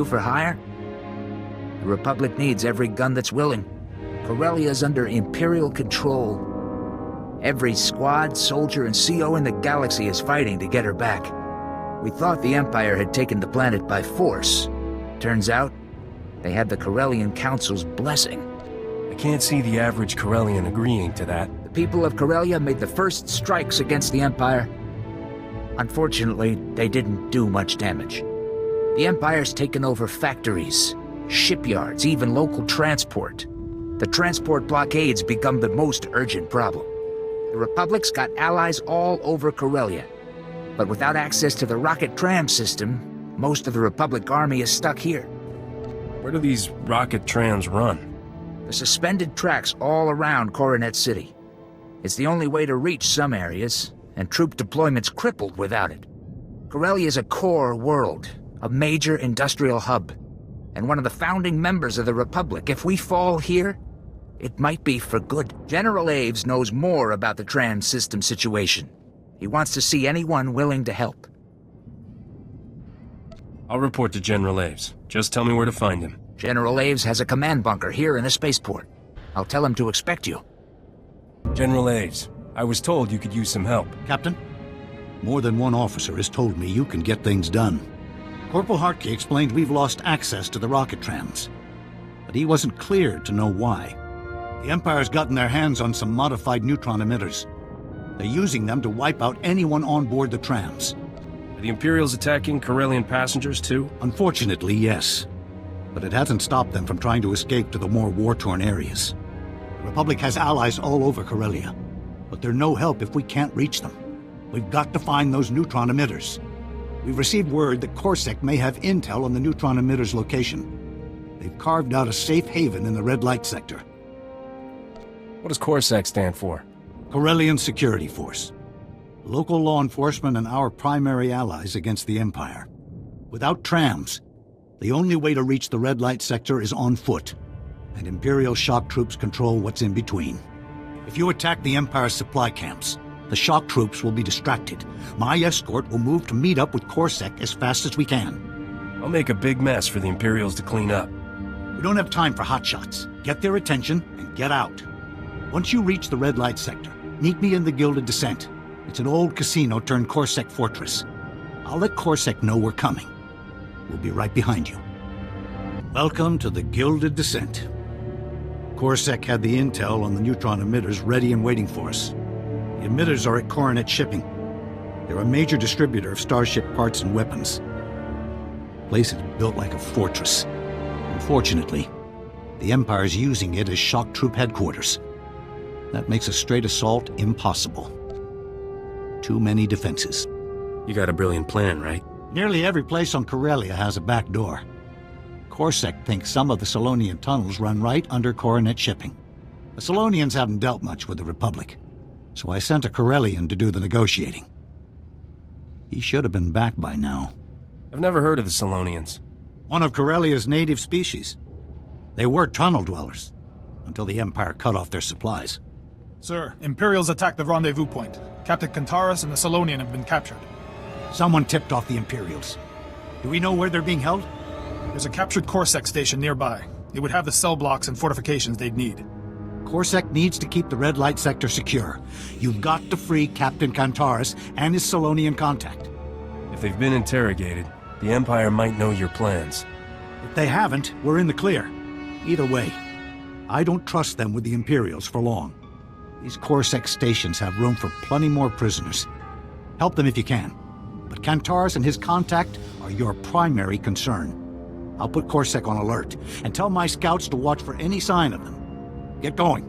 for hire? The Republic needs every gun that's willing. Corellia's under Imperial control. Every squad, soldier, and CO in the galaxy is fighting to get her back. We thought the Empire had taken the planet by force. Turns out, they had the Corellian Council's blessing. I can't see the average Corellian agreeing to that. The people of Corellia made the first strikes against the Empire. Unfortunately, they didn't do much damage. The Empire's taken over factories, shipyards, even local transport. The transport blockade's become the most urgent problem. The Republic's got allies all over Corellia. But without access to the rocket tram system, most of the Republic army is stuck here. Where do these rocket trams run? The suspended tracks all around Coronet City. It's the only way to reach some areas, and troop deployment's crippled without it. Corellia is a core world, a major industrial hub, and one of the founding members of the Republic. If we fall here, it might be for good. General Aves knows more about the trans system situation. He wants to see anyone willing to help. I'll report to General Aves. Just tell me where to find him. General Aves has a command bunker here in the spaceport. I'll tell him to expect you. General Aves, I was told you could use some help. Captain, more than one officer has told me you can get things done. Corporal Hartke explained we've lost access to the rocket trams, but he wasn't clear to know why. The Empire's gotten their hands on some modified neutron emitters. They're using them to wipe out anyone on board the trams. Are the Imperials attacking Corellian passengers too? Unfortunately, yes. But it hasn't stopped them from trying to escape to the more war-torn areas. The Republic has allies all over Corellia, but they're no help if we can't reach them. We've got to find those neutron emitters. We've received word that Corsac may have intel on the neutron emitters' location. They've carved out a safe haven in the red light sector. What does Corsac stand for? Corellian Security Force. Local law enforcement and our primary allies against the Empire. Without trams, the only way to reach the red light sector is on foot, and Imperial shock troops control what's in between. If you attack the Empire's supply camps, the shock troops will be distracted. My escort will move to meet up with Corsac as fast as we can. I'll make a big mess for the Imperials to clean up. We don't have time for hotshots. Get their attention and get out. Once you reach the red light sector, meet me in the Gilded Descent. It's an old casino turned Corsac fortress. I'll let Corsac know we're coming. We'll be right behind you. Welcome to the Gilded Descent. Corsac had the intel on the neutron emitters ready and waiting for us. The emitters are at Coronet Shipping. They're a major distributor of starship parts and weapons. The place is built like a fortress. Unfortunately, the Empire's using it as shock troop headquarters. That makes a straight assault impossible. Too many defenses. You got a brilliant plan, right? Nearly every place on Corellia has a back door. Corsac thinks some of the Solonian tunnels run right under Coronet Shipping. The Solonians haven't dealt much with the Republic, so I sent a Corellian to do the negotiating. He should have been back by now. I've never heard of the Solonians. One of Corellia's native species. They were tunnel dwellers, until the Empire cut off their supplies. Sir, Imperials attacked the rendezvous point. Captain Kantaris and the Solonian have been captured. Someone tipped off the Imperials. Do we know where they're being held? There's a captured Corsac station nearby. It would have the cell blocks and fortifications they'd need. Corsac needs to keep the red light sector secure. You've got to free Captain Kantaris and his Solonian contact. If they've been interrogated, the Empire might know your plans. If they haven't, we're in the clear. Either way, I don't trust them with the Imperials for long. These Corsac stations have room for plenty more prisoners. Help them if you can. But Kantaris and his contact are your primary concern. I'll put Corsac on alert, and tell my scouts to watch for any sign of them. Get going.